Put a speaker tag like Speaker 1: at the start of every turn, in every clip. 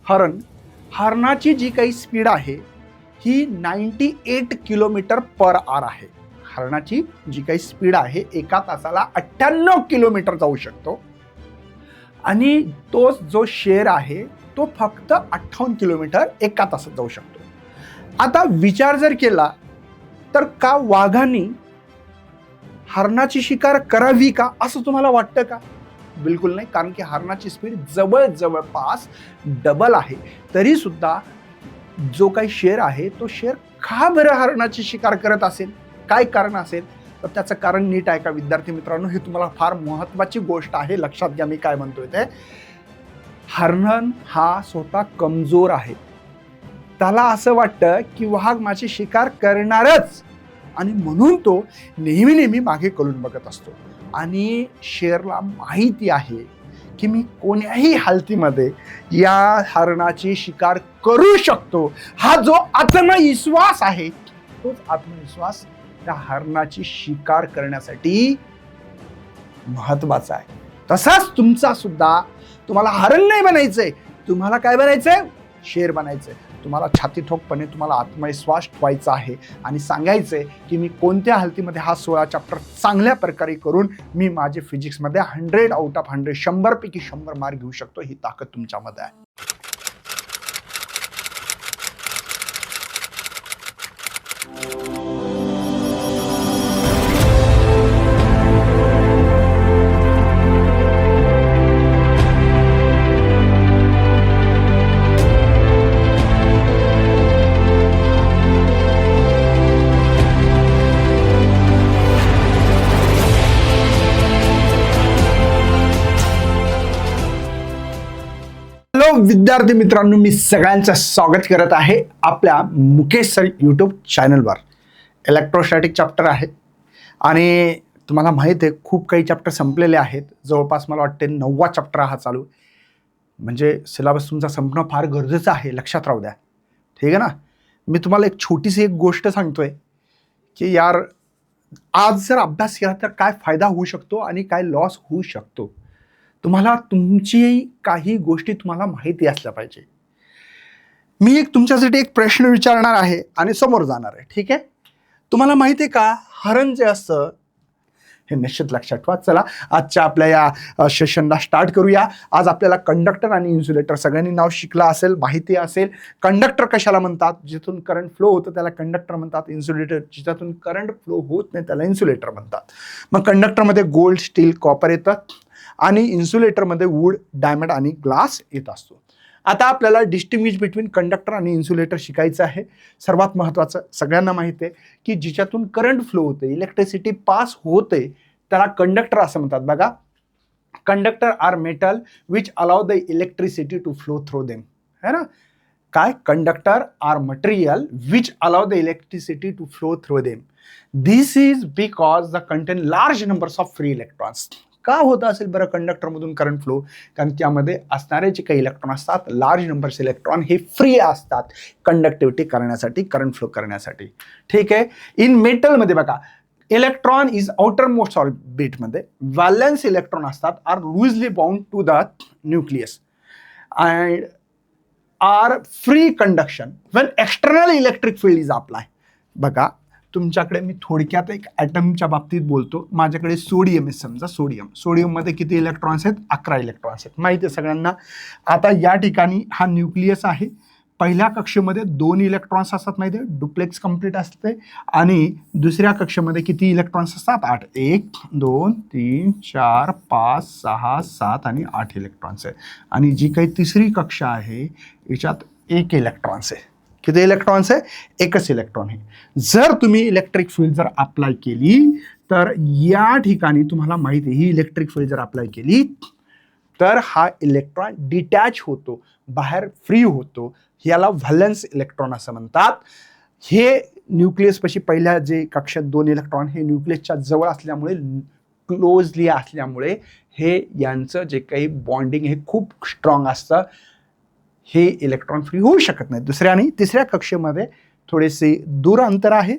Speaker 1: हरणाची जी काही स्पीड आहे ही 98 kilometre per hour आहे. हरणाची जी काही स्पीड आहे एका तासाला 98 किलोमीटर जाऊ शकतो आणि तो जो शेर आहे तो फक्त 58 किलोमीटर एका तासात जाऊ शकतो. आता विचार जर केला तर का वाघांनी हरणाची शिकार करावी का असं तुम्हाला वाटतं का? बिलकुल नाही, कारण की हरणाची स्पीड जवळपास डबल आहे. तरी सुद्धा जो काही शेर आहे तो शेर का बरं हरणाची शिकार करत असेल? काय कारण असेल? तर त्याचं कारण नीट ऐका विद्यार्थी मित्रांनो, हे तुम्हाला फार महत्त्वाची गोष्ट आहे, लक्षात घ्या मी काय म्हणतोय ते. हरण हा स्वतः कमजोर आहे. त्याला असं वाटतं की वाघ माझी शिकार करणारच आणि म्हणून तो नेहमी मागे करून बघत असतो. आणि शेरला माहिती आहे की मी कोण्याही हालतीमध्ये या हरणाची शिकार करू शकतो. हा जो आत्मविश्वास आहे तोच आत्मविश्वास त्या हरणाची शिकार करण्यासाठी महत्वाचा आहे. तसाच तुमचा सुद्धा, तुम्हाला हरण नाही बनायचंय, तुम्हाला काय बनायचंय? शेर बनायचंय. तुम्हाला छाती ठोकपणे तुम्हाला आत्मविश्वास ठेवायचा आहे आणि सांगायचंय की मी कोणत्या हालतीमध्ये हा 16 चॅप्टर चांगल्या प्रकारे करून मी माझे फिजिक्समध्ये 100 आउट ऑफ 100 100 पैकी 100 मार्क घेऊ शकतो. ही ताकद तुमच्यामध्ये आहे. विद्यार्थी मित्रांनो, मी सगळ्यांचं स्वागत करत आहे आपल्या मुकेश सर यूट्यूब चॅनलवर. इलेक्ट्रोस्टॅटिक चॅप्टर आहे आणि तुम्हाला माहीत आहे खूप काही चॅप्टर संपलेले आहेत. जवळपास मला वाटते 9वा चॅप्टर हा चालू. म्हणजे सिलेबस तुमचा संपणं फार गरजेचं आहे, लक्षात राहू द्या. ठीक आहे ना. मी तुम्हाला एक छोटीशी एक गोष्ट सांगतोय की यार आज जर अभ्यास केला तर काय फायदा होऊ शकतो आणि काय लॉस होऊ शकतो. तुम्हाला तुमची काही गोष्टी तुम्हाला माहिती असल्या पाहिजे. मी एक तुमच्यासाठी एक प्रश्न विचारणार आहे आणि समोर जाणार आहे. ठीक आहे. तुम्हाला माहिती आहे का हरण जे असतं हे निश्चित लक्षात ठेवा. चला आजच्या आपल्या या सेशनला स्टार्ट करूया. आज आपल्याला कंडक्टर आणि इन्सुलेटर सगळ्यांनी नाव शिकला असेल, माहिती असेल. कंडक्टर कशाला म्हणतात? जिथून करंट फ्लो होतं त्याला कंडक्टर म्हणतात. इन्सुलेटर जिथून करंट फ्लो होत नाही त्याला इन्सुलेटर म्हणतात. मग कंडक्टरमध्ये गोल्ड, स्टील, कॉपर येतात आणि इन्सुलेटरमध्ये वूड, डायमंड आणि ग्लास येत असतो. आता आपल्याला डिस्टिंग्विश बिटवीन कंडक्टर आणि इन्सुलेटर शिकायचं आहे. सर्वात महत्त्वाचं सगळ्यांना माहिती आहे की जिच्यातून करंट फ्लो होते, इलेक्ट्रिसिटी पास होते त्याला कंडक्टर असं म्हणतात. बघा, conductor are metal which allow the electricity to flow through them. है ना. काय? Conductor are material which allow the electricity to flow through them. This is because the contain large numbers of free electrons. का होत असेल बरं कंडक्टरमधून current flow? कारण त्यामध्ये असणारे जे काही इलेक्ट्रॉन असतात, लार्ज नंबर्स इलेक्ट्रॉन हे फ्री असतात कंडक्टिव्हिटी करण्यासाठी, करंट फ्लो करण्यासाठी. ठीक आहे. इन मेटलमध्ये बघा, इलेक्ट्रॉन इज आउटर मोस्ट ऑर्बिटमध्ये. व्हॅलन्स इलेक्ट्रॉन असतात are loosely bound to the nucleus and are free conduction when external electric field is apply. बघा तुमच्याकडे मी थोडक्यात एक ॲटमच्या बाबतीत बोलतो. माझ्याकडे सोडियम आहे समजा. सोडियममध्ये किती इलेक्ट्रॉन्स आहेत? 11 इलेक्ट्रॉन्स आहेत. माहिती आहे सगळ्यांना. आता या ठिकाणी हा न्यूक्लियस आहे. पहिल्या कक्षेमध्ये 2 इलेक्ट्रॉन्स असतात, माहिती आहे, डुप्लेक्स कंप्लीट असते. आणि दुसऱ्या कक्षेमध्ये किती इलेक्ट्रॉन्स असतात? 8. 1 2 3 4 5 6 7 आणि 8 इलेक्ट्रॉन्स आहे. आणि जी काही तिसरी कक्षा आहे याच्यात 1 इलेक्ट्रॉन्स आहे. किती इलेक्ट्रॉन्स आहे? 1च इलेक्ट्रॉन आहे. जर तुम्ही इलेक्ट्रिक फील्ड जर अप्लाय केली तर या ठिकाणी तुम्हाला माहिती आहे ही इलेक्ट्रिक फील्ड जर अप्लाय केली तर हा इलेक्ट्रॉन डिटॅच होतो, बाहेर फ्री होतो. याला व्हॅलन्स इलेक्ट्रॉन असं म्हणतात. हे न्यूक्लियसपाशी पहिल्या जे कक्षात 2 इलेक्ट्रॉन हे न्यूक्लियसच्या जवळ असल्यामुळे, क्लोजली असल्यामुळे हे यांचं जे काही बॉन्डिंग हे खूप स्ट्रॉंग असतं. हे इलेक्ट्रॉन फ्री होऊ शकत नाही. दुसऱ्या आणि तिसऱ्या कक्षेमध्ये थोडेसे दूर अंतर आहे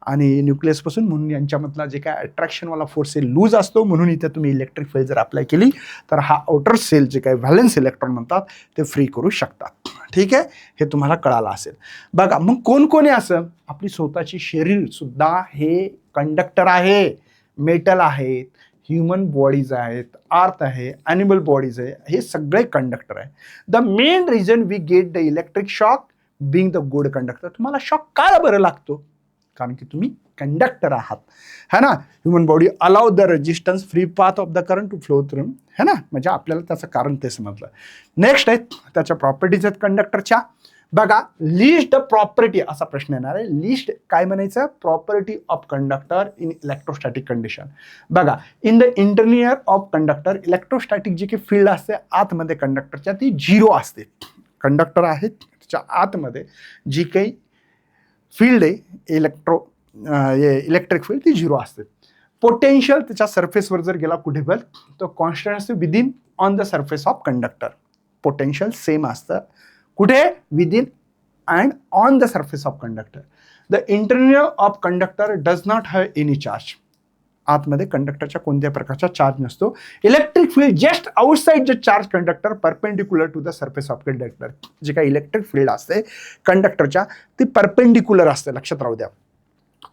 Speaker 1: आणि न्यूक्लियसपासून, म्हणून यांच्यामधला जे काय अट्रॅक्शनवाला फोर्स आहे लूज असतो, म्हणून इथे तुम्ही इलेक्ट्रिक फील्ड जर अप्लाय केली तर हा आउटर सेल जे काय व्हॅलेन्स इलेक्ट्रॉन म्हणतात ते फ्री करू शकतात. ठीक आहे, हे तुम्हाला कळालं असेल. बघा मग कोण कोण आहे असं, आपली स्वतःची शरीर सुद्धा हे कंडक्टर आहे, मेटल आहेत, ह्युमन बॉडीज आहेत, अर्थ आहे, ॲनिमल बॉडीज आहे, हे सगळे कंडक्टर आहे. The main reason we get the electric shock being the good conductor. तुम्हाला शॉक का बरं लागतो? कारण की तुम्ही कंडक्टर आहात, है ना. Human body allow the resistance free path of the current to flow through, है ना. म्हणजे आपल्याला त्याचं कारण ते समजलं. नेक्स्ट आहे त्याच्या प्रॉपर्टीज आहेत कंडक्टरच्या. बघा लिस्ट प्रॉपर्टी असा प्रश्न येणार आहे. लिस्ट काय म्हणायचं? Property of conductor in electrostatic condition. बघा in the interior of conductor electrostatic जी काही फील्ड असते आतमध्ये कंडक्टरच्या ती 0 असते. कंडक्टर आहेत त्याच्या आतमध्ये जी काही फील्ड आहे इलेक्ट्रिक फील्ड ती 0 असते. पोटेन्शियल त्याच्या सरफेसवर जर गेला कुठे पण तो कॉन्स्टंट असतो within on the surface of conductor. Potential same असतं कुठे? Within and on the surface of conductor. The internal of conductor does not have any charge. आतमध्ये कंडक्टरच्या कोणत्याही प्रकारचा चार्ज नसतो. Electric field just outside the charge conductor perpendicular to the surface of conductor. जे काही electric field असते कंडक्टरच्या ती परपेंडिक्युलर असते. लक्षात राहू द्या,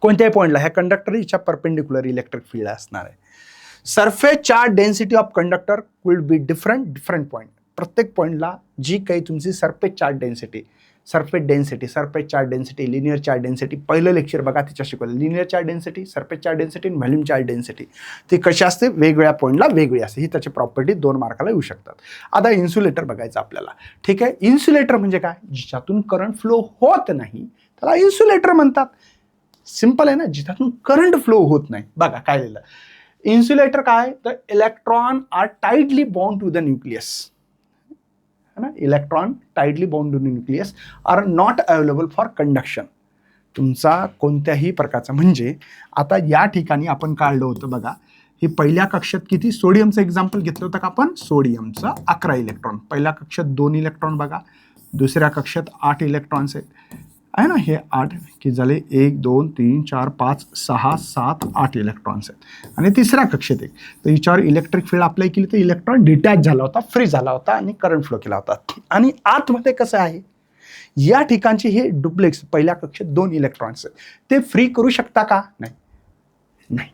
Speaker 1: कोणत्याही पॉईंटला ह्या कंडक्टर हिच्या परपेंडिक्युलर इलेक्ट्रिक फील्ड असणार आहे. Surface charge density of conductor will be different point. प्रत्येक पॉईंटला जी काही तुमची surface charge density, surface charge density, linear charge density, पहिलं लेक्चर बघा तिच्या शिकवलं. Linear charge density, surface charge density आणि व्हॉल्यूम चार्ज डेन्सिटी ती कशी असते? वेगवेगळ्या पॉईंटला वेगळी असते. ही त्याची प्रॉपर्टी 2 मार्काला येऊ शकतात. आता इन्सुलेटर बघायचं आपल्याला. ठीक आहे, इन्सुलेटर म्हणजे काय? जिच्यातून करंट फ्लो होत नाही त्याला इन्सुलेटर म्हणतात. सिंपल आहे ना, जिच्यातून करंट फ्लो होत नाही. बघा काय लिहिलं इन्सुलेटर काय? The electron are tightly bound to the nucleus, है ना. Electron tightly bound to nucleus are not available for conduction. तुमचा कोणत्याही प्रकारचा, म्हणजे आता या ठिकाणी आपण काढलं होतं बघा, ही पहिल्या कक्षात किती सोडियमचं एक्झाम्पल घेतलं होतं का आपण? सोडियमचं 11 इलेक्ट्रॉन. पहिल्या कक्षात 2 इलेक्ट्रॉन बघा, दुसऱ्या कक्षात 8 इलेक्ट्रॉन्स आहेत, आहे ना. हे 8 की झाले 1 2 3 4 5 6 7 8 इलेक्ट्रॉन्स आहेत. आणि तिसऱ्या कक्षेत एक तर हिच्यावर इलेक्ट्रिक फील्ड अप्लाय केली तर इलेक्ट्रॉन डिटॅच झाला होता, फ्री झाला होता आणि करंट फ्लो केला होता. आणि आतमध्ये कसं आहे, या ठिकाणचे हे डुप्लेक्स पहिल्या कक्षेत 2 इलेक्ट्रॉन्स आहेत, ते फ्री करू शकता का? नाही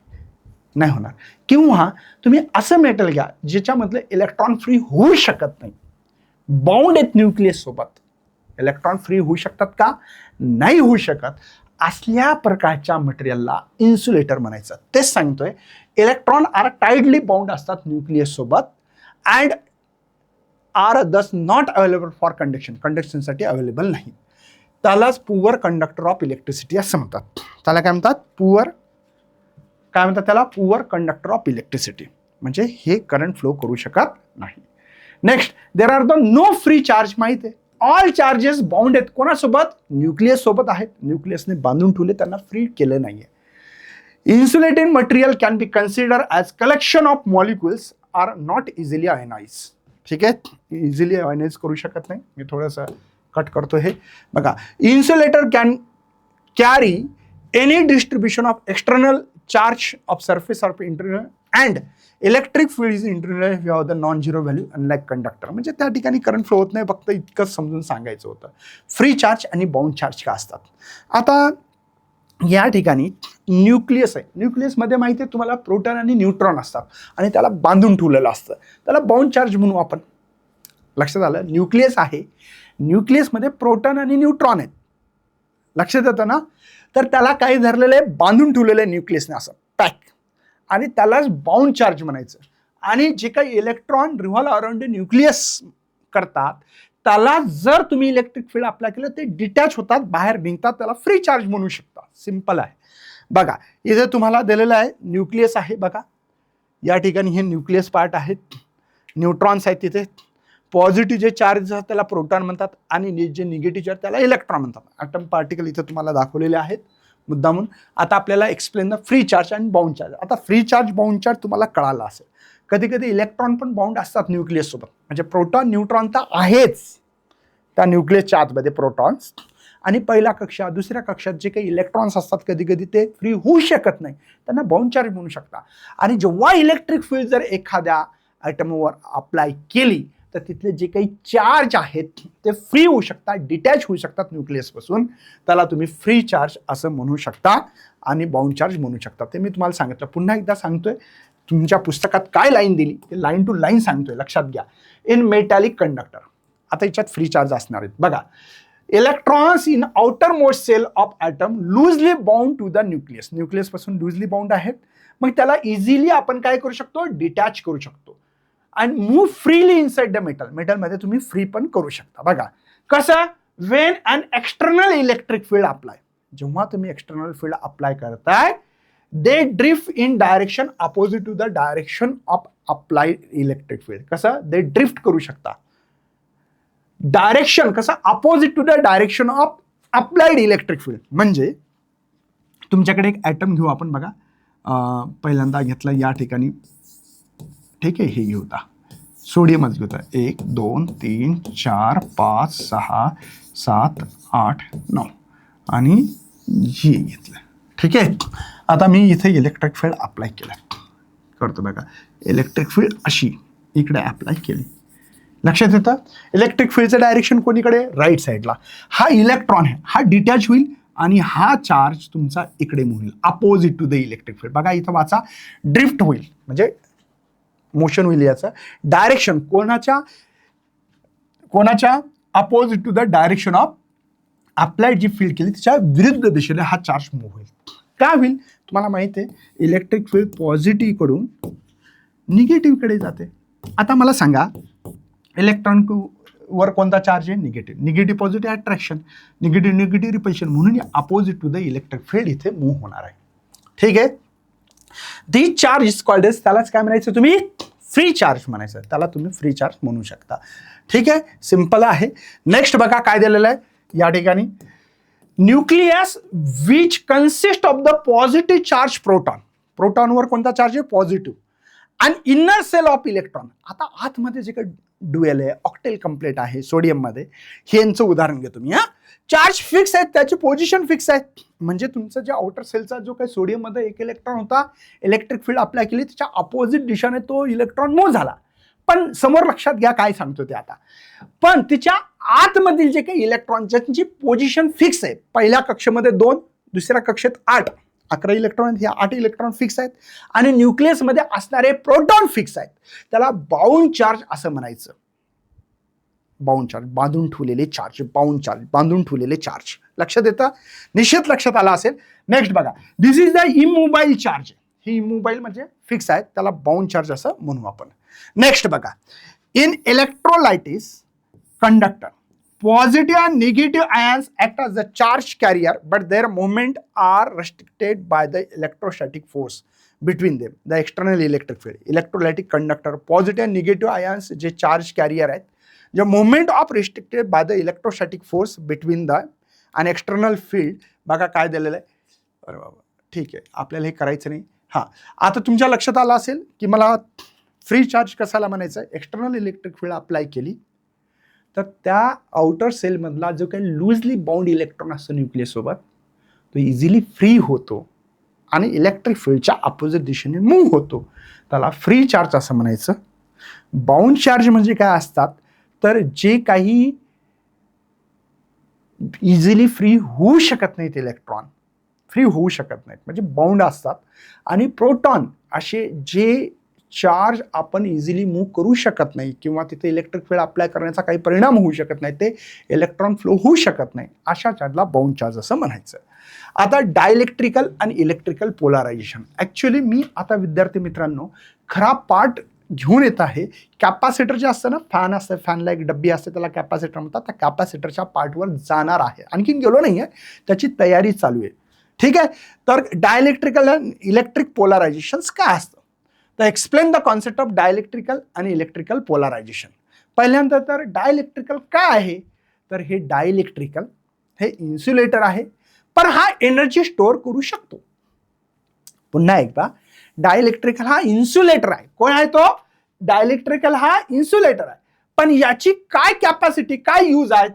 Speaker 1: होणार. किंवा तुम्ही असं मेटल घ्या ज्याच्यामधलं इलेक्ट्रॉन फ्री होऊ शकत नाही, बाउंड आहेत न्यूक्लियस सोबत. इलेक्ट्रॉन फ्री होऊ शकतात का? नाही होऊ शकत. असल्या प्रकारच्या मटेरियलला इन्सुलेटर म्हणायचं. तेच सांगतोय, इलेक्ट्रॉन आर टाइटली बाउंड असतात न्यूक्लियस सोबत and are thus not available for conduction, कंडक्शनसाठी अवेलेबल नाही. त्यालाच पुअर कंडक्टर ऑफ इलेक्ट्रिसिटी असं म्हणतात. त्याला काय म्हणतात? Poor conductor of electricity. म्हणजे हे करंट फ्लो करू शकत नाही. Next, there are the no free charge. माहिती आहे, ऑल चार्जेस बाउंड आहेत. कोणासोबत? न्यूक्लियस सोबत आहेत. न्यूक्लियसने बांधून ठेवले, त्यांना फ्री केलं नाहीये. Insulating material can be consider as collection of molecules are not easily ionize. ठीक आहे, इझिली आयनाइज करू शकत नाही. मी थोडंसं कट करतो हे बघा. Insulator can carry any distribution of external charge of surface of internal and electric field is internal have the non zero value unlike conductor. म्हणजे त्या ठिकाणी करंट फ्लो होत नाही, फक्त इतकंच समजून सांगायचं होतं. फ्री चार्ज आणि बाउंड चार्ज का असतात? आता या ठिकाणी न्यूक्लियस आहे. न्यूक्लियसमध्ये माहिती आहे तुम्हाला प्रोटॉन आणि न्यूट्रॉन असतात आणि त्याला बांधून ठेवलेलं असतं. त्याला बाउंड चार्ज म्हणू आपण. लक्षात आलं? न्यूक्लियस आहे, न्यूक्लियसमध्ये प्रोटॉन आणि न्यूट्रॉन आहेत. लक्षात येतं ना? तर त्याला काही धरलेलं आहे, बांधून ठेवलेलं आहे न्यूक्लियसने असं पॅक, आणि त्यालाच बाउंड चार्ज म्हणायचं. आणि जे काही इलेक्ट्रॉन रिव्हॉल्व अराउंड न्यूक्लियस करतात त्याला जर तुम्ही इलेक्ट्रिक फील्ड अप्लाय केलं ते डिटॅच होतात, बाहेर निघतात, त्याला फ्री चार्ज म्हणू शकता. सिंपल आहे. बघा इथे तुम्हाला दिलेलं आहे न्यूक्लियस आहे. बघा या ठिकाणी हे न्यूक्लियस पार्ट आहेत, न्यूट्रॉन्स आहेत तिथे. पॉझिटिव्ह जे चार्ज असतात त्याला प्रोटॉन म्हणतात आणि जे निगेटिव्ह चार्ज त्याला इलेक्ट्रॉन म्हणतात. ॲटम पार्टिकल इथे तुम्हाला दाखवलेले आहेत मुद्दामून. आता आपल्याला एक्सप्लेन द फ्री चार्ज आणि बाउंड चार्ज. आता फ्री चार्ज बाउंड चार्ज तुम्हाला कळाला असेल. कधी कधी इलेक्ट्रॉन पण बाउंड असतात न्यूक्लियस सोबत. म्हणजे प्रोटॉन न्यूट्रॉन तर आहेच त्या न्यूक्लियसच्या आतमध्ये प्रोटॉन्स, आणि पहिल्या कक्षात दुसऱ्या कक्षात जे काही इलेक्ट्रॉन्स असतात कधी कधी ते फ्री होऊ शकत नाही, त्यांना बाउंड चार्ज म्हणू शकता. आणि जेव्हा इलेक्ट्रिक फील्ड जर एखाद्या ॲटमवर अप्लाय केली तर तिथले जे काही चार्ज आहेत ते फ्री होऊ शकतात, डिटॅच होऊ शकतात न्यूक्लियसपासून. त्याला तुम्ही फ्री चार्ज असं म्हणू शकता आणि बाउंड चार्ज म्हणू शकता. ते मी तुम्हाला सांगितलं, पुन्हा एकदा सांगतोय. तुमच्या पुस्तकात काय लाईन दिली ते लाईन टू लाईन सांगतोय, लक्षात घ्या. इन मेटॅलिक कंडक्टर, आता याच्यात फ्री चार्ज असणार आहेत बघा. Electrons in outermost shell of atom loosely bound to the nucleus, न्यूक्लियसपासून लूजली बाउंड आहेत. मग त्याला इझिली आपण काय करू शकतो, डिटॅच करू शकतो आणि move freely inside the metal, मेटलमध्ये तुम्ही फ्री पण करू शकता. बघा कसं, when an external electric field apply, जेव्हा तुम्ही एक्सटर्नल फील्ड अप्लाय करताय they drift in direction opposite to the direction of applied electric field. कसं, दे ड्रिफ्ट करू शकता, डायरेक्शन कसं, opposite to the direction of applied electric field. म्हणजे तुमच्याकडे एक ॲटम घेऊ आपण बघा. पहिल्यांदा घेतलं या ठिकाणी, ठीक आहे, हे घेऊ होता सोडियमच घेऊ होता. 1 2 3 4 5 6 7 8 9 आणि हे घेतलं, ठीक आहे. आता मी इथे इलेक्ट्रिक फील्ड अप्लाय केलं, करतो बघा. इलेक्ट्रिक फील्ड अशी इकडे अप्लाय केली, लक्षात येतं. इलेक्ट्रिक फील्डचं डायरेक्शन कोणीकडे, राईट साईडला. हा इलेक्ट्रॉन आहे, हा डिटॅच होईल आणि हा चार्ज तुमचा इकडे मूव्ह होईल opposite to the electric field. बघा इथं वाचा, ड्रिफ्ट होईल म्हणजे मोशन होईल. याचं डायरेक्शन कोणाच्या opposite to the direction of applied जी फील्ड केली त्याच्या विरुद्ध दिशेने हा चार्ज मूव्ह होईल. काय होईल तुम्हाला माहिती आहे, इलेक्ट्रिक फील्ड पॉझिटिव्ह कडून निगेटिव्हकडे जाते. आता मला सांगा, इलेक्ट्रॉन वर कोणता चार्ज आहे, negative. Negative positive attraction, negative repulsion, म्हणून opposite to the electric field इथे मूव्ह होणार आहे. ठीक आहे. The charge is called as, त्यालाच काय म्हणायचं तुम्ही, फ्री चार्ज म्हणायचं. त्याला तुम्ही फ्री चार्ज म्हणू शकता. ठीक आहे, सिंपल आहे. नेक्स्ट बघा काय दिलेलं आहे या ठिकाणी, nucleus which consist of the positive charge proton. प्रोटॉनवर कोणता चार्ज आहे, पॉझिटिव्ह. आणि इनर सेल ऑफ इलेक्ट्रॉन, आता आतमध्ये जे काही ड्युएल आहे, ऑक्टेल कम्प्लीट आहे सोडियममध्ये, यांचं उदाहरण घेतो मी. चार्ज फिक्स आहेत, त्याची पोझिशन फिक्स आहे. म्हणजे तुमचं जे आउटर सेलचा जो काही सोडियममध्ये एक इलेक्ट्रॉन होता, इलेक्ट्रिक फील्ड अप्लाय केली, त्याच्या अपोजिट दिशेने तो इलेक्ट्रॉन मूव्ह झाला. पण समोर लक्षात घ्या काय सांगतो ते आता. पण तिच्या आतमधील जे काही इलेक्ट्रॉन ज्यांची पोझिशन फिक्स आहे, पहिल्या कक्षेमध्ये 2, दुसऱ्या कक्षेत 8, 11 इलेक्ट्रॉन, हे 8 इलेक्ट्रॉन फिक्स आहेत. आणि न्यूक्लियसमध्ये असणारे प्रोटॉन फिक्स आहेत. त्याला बाउंड चार्ज असं म्हणायचं. बाउंड चार्ज, बांधून ठेवलेले चार्ज, बाउंड चार्ज, बांधून ठेवलेले चार्ज. लक्षात येतं, निश्चित लक्षात आला असेल. नेक्स्ट बघा, दिस इज द इमोबाईल चार्ज. ही इमोबाईल म्हणजे फिक्स आहे, त्याला बाउंड चार्ज असं म्हणू आपण. नेक्स्ट बघा, in electrolytic conductor positive and negative ions act as the charge carrier, but their movement are restricted by the electrostatic force between them, the external electric field. Electrolytic conductor, positive and negative ions जे charge carrier आहेत, जे movement of restricted by the electrostatic force between the and external field. बघा काय दिलेलं आहे. अरे बाबा, ठीक आहे, आपल्याला हे करायचं नाही. हां, आता तुमच्या लक्षात आलं असेल की मला फ्री चार्ज कशाला म्हणायचं आहे. एक्सटर्नल इलेक्ट्रिक फील्ड अप्लाय केली तर त्या आउटर सेलमधला जो काही लूजली बाउंड इलेक्ट्रॉन असतो न्यूक्लियससोबत, तो इझिली फ्री होतो आणि इलेक्ट्रिक फील्डच्या अपोजिट दिशेने मूव्ह होतो. त्याला फ्री चार्ज असं म्हणायचं. बाउंड चार्ज म्हणजे काय असतात, तर जे काही इझिली फ्री होऊ शकत नाहीत, इलेक्ट्रॉन फ्री होऊ शकत नाहीत म्हणजे बाउंड असतात. आणि प्रोटॉन असे जे चार्ज आपण इझिली मूव्ह करू शकत नाही किंवा तिथे इलेक्ट्रिक फील्ड अप्लाय करण्याचा काही परिणाम होऊ शकत नाही, ते इलेक्ट्रॉन फ्लो होऊ शकत नाही, अशा चार्जला बाउंड चार्ज असं म्हणायचं. आता डायइलेक्ट्रिकल आणि इलेक्ट्रिकल पोलारायझेशन. ॲक्च्युली मी आता विद्यार्थी मित्रांनो खरा पार्ट घेऊन येत आहे. कॅपॅसिटर जे असतं ना, फॅन असतं, फॅनला एक डब्बी असते, त्याला कॅपॅसिटर म्हणतात. त्या कॅपॅसिटरच्या पार्टवर जाणार आहे, आणखीन गेलो नाही आहे, त्याची तयारी चालू आहे. ठीक आहे. तर डायइलेक्ट्रिकल आणि इलेक्ट्रिक पोलारायझेशन्स काय असतं, तर एक्सप्लेन द कॉन्सेप्ट ऑफ डायइलेक्ट्रिकल आणि इलेक्ट्रिकल पोलारायझेशन. पहिल्यांदा तर डायइलेक्ट्रिकल काय आहे, तर हे डायइलेक्ट्रिकल हे इन्सुलेटर आहे, पण हा एनर्जी स्टोअर करू शकतो. पुन्हा एकदा, डायइलेक्ट्रिकल हा इन्सुलेटर आहे. कोण आहे तो, डायइलेक्ट्रिकल हा इन्सुलेटर आहे, पण याची काय कॅपॅसिटी, काय यूज आहे,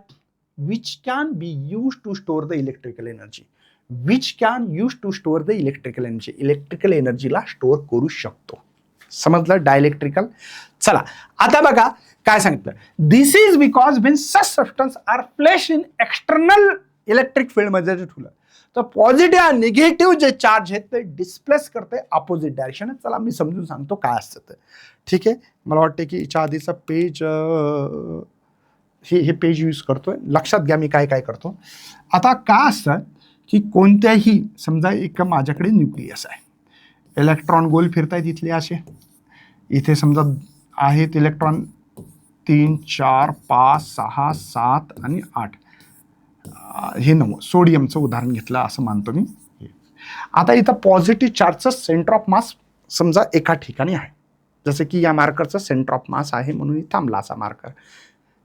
Speaker 1: which can be use to store the electrical energy. Which can use to store the electrical energy. Electrical एनर्जीला स्टोअर करू शकतो. समजलं डायइलेक्ट्रिकल. चला आता बघा काय सांगितलं. This is because when such substance are placed in external electric फील्डमध्ये जे ठेवलं तर पॉझिटिव्ह आणि निगेटिव्ह जे चार्ज आहेत ते डिस्प्लेस करते अपोजिट डायरेक्शन. चला मी समजून सांगतो काय असतं ते. ठीक आहे, मला वाटतं की याच्या आधीचं पेज हे पेज यूज करतोय. लक्षात घ्या मी काय काय करतो. आता काय असतं की कोणत्याही समजा एक माझ्याकडे न्यूक्लियस आहे, इलेक्ट्रॉन गोल फिरतायत इथले असे. इथे समजा आहेत इलेक्ट्रॉन 3 4 5 6 7 आणि 8. हे 9 सोडियमचं उदाहरण घेतलं असं मानतो मी. आता इथं पॉझिटिव्ह चार्जचं सेंटर ऑफ मास समजा एका ठिकाणी आहे. जसं की या मार्करचं सेंटर ऑफ मास आहे म्हणून थांबला असा मार्कर.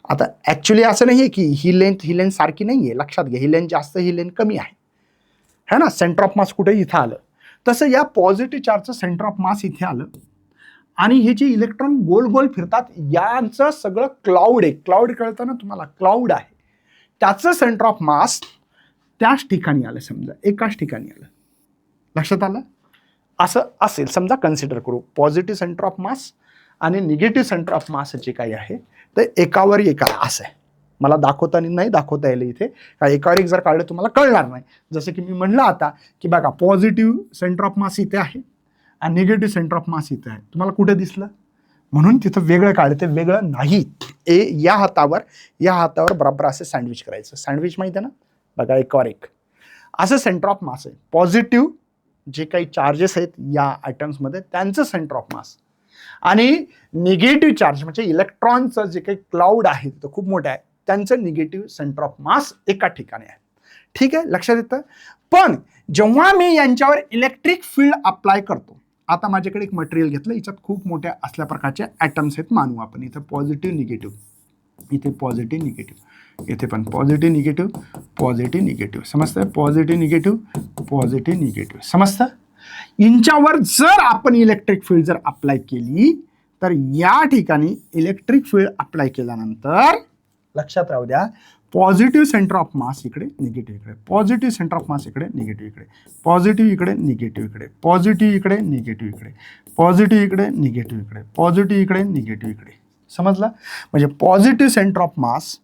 Speaker 1: आता ॲक्च्युली असं नाही आहे की ही लेंथ सारखी नाही आहे. लक्षात घ्या, ही लेंथ जास्त, ही लेंथ कमी आहे, है ना. सेंटर ऑफ मास कुठे इथं आलं. तसं या पॉझिटिव्ह चार्जचं सेंटर ऑफ मास इथे आलं आणि हे जे इलेक्ट्रॉन गोल गोल फिरतात यांचं सगळं क्लाउड आहे. क्लाउड कळतं ना तुम्हाला, क्लाउड आहे. त्याचं सेंटर ऑफ मास त्याच ठिकाणी आलं, समजा एकाच ठिकाणी आलं. लक्षात आलं. असं असेल समजा, कन्सिडर करू पॉझिटिव्ह सेंटर ऑफ मास आणि निगेटिव्ह सेंटर ऑफ मास जे काही आहे ते एकावर एक आहे असं आहे. मला दाखवताना नाही दाखवता येईल इथे, काय एकावर एक जर काढलं तुम्हाला कळणार नाही. जसं की मी म्हणलं आता की बघा पॉझिटिव्ह सेंटर ऑफ मास इथे आहे आणि निगेटिव्ह सेंटर ऑफ मास इथे आहे. तुम्हाला कुठे दिसलं म्हणून तिथं वेगळं काढलं, ते वेगळं नाही. या हातावर बरोबर असं सँडविच करायचं. सँडविच माहिती आहे ना, बघा एकावर एक असं सेंटर ऑफ मास आहे. पॉझिटिव्ह जे काही चार्जेस आहेत या आयटम्समध्ये त्यांचं सेंटर ऑफ मास आणि निगेटिव्ह चार्ज म्हणजे इलेक्ट्रॉनचं जे काही क्लाउड आहे तो खूप मोठं आहे, त्यांचं निगेटिव्ह सेंटर ऑफ मास एका ठिकाणी आहे. ठीक आहे, लक्षात येतं. पण जेव्हा मी यांच्यावर इलेक्ट्रिक फील्ड अप्लाय करतो, आता माझ्याकडे एक मटेरियल घेतलं, याच्यात खूप मोठ्या असल्या प्रकारचे ॲटम्स आहेत मानू आपण. इथं पॉझिटिव्ह निगेटिव्ह, इथे पॉझिटिव्ह निगेटिव्ह, इथे पण पॉझिटिव्ह निगेटिव्ह पॉझिटिव्ह निगेटिव्ह. समजतं, पॉझिटिव्ह निगेटिव्ह पॉझिटिव्ह निगेटिव्ह. समजतं. यांच्यावर जर आपण इलेक्ट्रिक फील्ड जर अप्लाय केली तर या ठिकाणी इलेक्ट्रिक फील्ड अप्लाय केल्यानंतर लक्षात राहू द्या, पॉझिटिव्ह सेंटर ऑफ मास इकडे, निगेटिव्ह इकडे, पॉझिटिव्ह सेंटर ऑफ मास इकडे, निगेटिव्ह इकडे, पॉझिटिव्ह इकडे, निगेटिव्ह इकडे, पॉझिटिव्ह इकडे, निगेटिव्ह इकडे, पॉझिटिव्ह इकडे, निगेटिव्ह इकडे, पॉझिटिव्ह इकडे, निगेटिव्ह इकडे. समजलं. म्हणजे positive centre of mass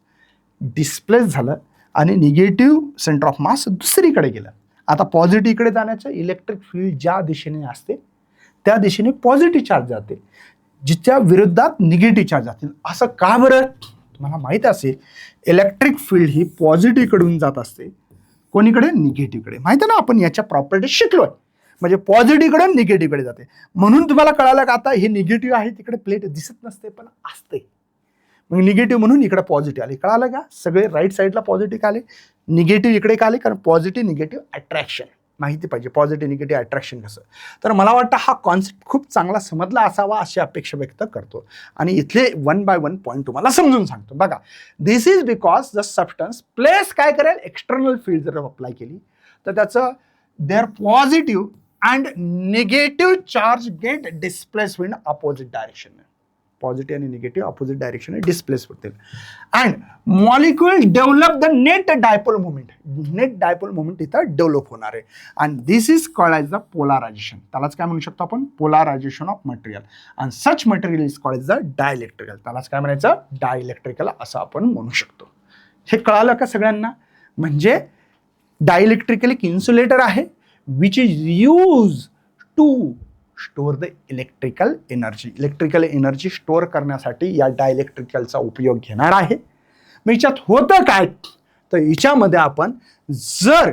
Speaker 1: displace झालं आणि निगेटिव्ह सेंटर ऑफ मास दुसरीकडे गेलं. आता पॉझिटिव्ह इकडे जाण्याचं इलेक्ट्रिक फील्ड ज्या दिशेने असते त्या दिशेने पॉझिटिव्ह चार्ज जाते, जिच्या विरुद्धात निगेटिव्ह चार्ज जातील. असं का बरं. तुम्हाला माहीत असेल इलेक्ट्रिक फील्ड ही पॉझिटिव्हकडून जात असते, कोणीकडे, निगेटिव्हकडे. माहिती आहे ना, आपण याच्या प्रॉपर्टी शिकलोय. म्हणजे पॉझिटिव्हकडे निगेटिव्हकडे जाते. म्हणून तुम्हाला कळालं का आता हे निगेटिव्ह आहे तिकडे प्लेट दिसत नसते पण असते. मग निगेटिव्ह म्हणून इकडे पॉझिटिव्ह आले. कळालं का, सगळे राईट साईडला पॉझिटिव्ह आले, निगेटिव्ह इकडे का आले, कारण पॉझिटिव्ह निगेटिव्ह अट्रॅक्शन माहिती पाहिजे. पॉझिटिव्ह निगेटिव्ह अट्रॅक्शन कसं. तर मला वाटतं हा कॉन्सेप्ट खूप चांगला समजला असावा अशी अपेक्षा व्यक्त करतो आणि इथले 1 by 1 पॉईंट तुम्हाला समजून सांगतो. बघा, this is because the substance place काय करेल, एक्सटर्नल फील्ड जर अप्लाय केली तर त्याचं there positive and negative charge get displace in opposite direction. Positive आणि निगेटिव्ह अपोजिट डायरेक्शन डिस्प्लेस होतील and molecule develop the net dipole movement. Net dipole movement इथं develop होणार आहे and this is called as the polarization. त्यालाच काय म्हणू शकतो आपण, polarization of material. And such material is called as the dielectrical. त्यालाच काय म्हणायचं, डायइलेक्ट्रिकल असं आपण म्हणू शकतो. हे कळालं का सगळ्यांना. म्हणजे डायइलेक्ट्रिकल एक इन्सुलेटर आहे which is use to store the electrical energy. Electrical energy store करण्यासाठी या डायइलेक्ट्रिकलचा उपयोग घेणार आहे. मग याच्यात होतं काय, तर याच्यामध्ये आपण जर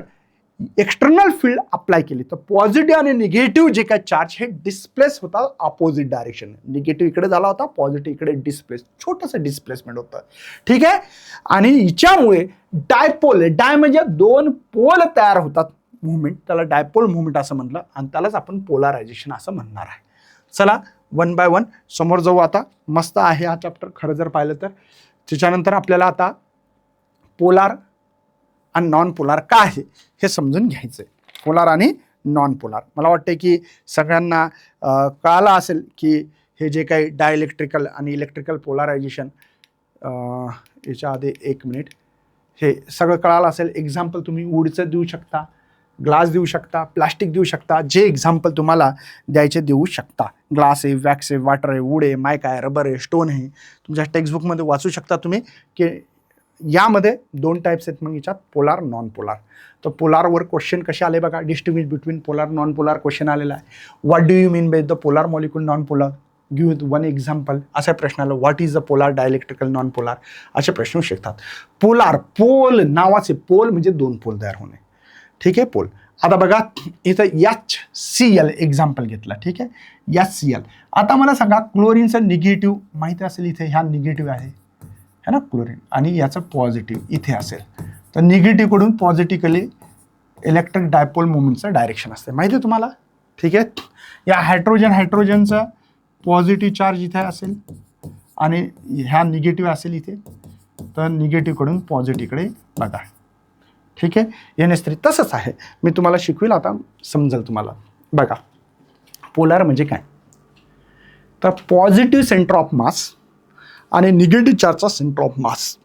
Speaker 1: एक्सटर्नल फील्ड अप्लाय केली तर पॉझिटिव्ह आणि निगेटिव्ह जे काही चार्ज हे डिस्प्लेस होतात अपोजिट डायरेक्शन. निगेटिव्ह इकडे झाला होता, पॉझिटिव्ह इकडे डिस्प्लेस, छोटंसं डिस्प्लेसमेंट होतं. ठीक आहे. आणि हिच्यामुळे डायपोल, डाय म्हणजे 2 पोल तयार होतात मुवमेंट, त्याला डायपोल मुवमेंट असं म्हटलं आणि त्यालाच आपण पोलारायझेशन असं म्हणणार आहे. चला 1 by 1 समोर जाऊ. आता मस्त आहे हा चॅप्टर खरं जर पाहिलं तर. त्याच्यानंतर आपल्याला आता पोलार आणि नॉन पोलार काय आहे हे समजून घ्यायचं आहे. पोलार आणि नॉन पोलार मला वाटतं की सगळ्यांना कळालं असेल की हे जे काही डायइलेक्ट्रिकल आणि इलेक्ट्रिकल पोलारायझेशन. याच्या आधी 1 मिनिट, हे सगळं कळालं असेल. एक्झाम्पल तुम्ही वूडचं देऊ शकता, ग्लास देऊ शकता, प्लास्टिक देऊ शकता, जे एक्झाम्पल तुम्हाला द्यायचे देऊ शकता. ग्लास आहे, वॅक्स आहे, वॉटर आहे, वूड आहे, मायक आहे, रबर आहे, स्टोन आहे. तुमच्या टेक्स्टबुकमध्ये वाचू शकता तुम्ही की यामध्ये 2 टाईप्स आहेत. मग याच्यात पोलार, नॉन पोलार. तर पोलारवर क्वेश्चन कसे आले बघा, distinguish between polar non polar question आलेला आहे. What do you mean by the polar molecule non polar, give with 1 example. अशा प्रश्नाला what is the polar dielectrical non polar असे प्रश्न शिकतात. पोलार, पोल नावाचे, पोल म्हणजे 2 पोल तयार होणे. ठीक आहे, पोल. आता बघा इथं HCl एक्झाम्पल घेतला. ठीक आहे, HCl. आता मला सांगा क्लोरीनचं निगेटिव्ह माहिती असेल, इथे ह्या निगेटिव्ह आहे है ना क्लोरीन, आणि याचं पॉझिटिव्ह इथे असेल. तर निगेटिव्हकडून पॉझिटिव्हली इलेक्ट्रिक डायपोल मोमेंटचं डायरेक्शन असते, माहिती आहे तुम्हाला. ठीक आहे, या हायड्रोजनचा पॉझिटिव्ह चार्ज इथे असेल आणि ह्या निगेटिव्ह असेल इथे. तर निगेटिव्हकडून पॉझिटिव्हकडे बघा. ठीक आहे, NH3 तसंच आहे. मी तुम्हाला शिकवेल, आता समजेल तुम्हाला. बघा पोलार म्हणजे काय, तर पॉझिटिव्ह सेंटर ऑफ मास आणि निगेटिव्ह चार्जचा सेंटर ऑफ मास.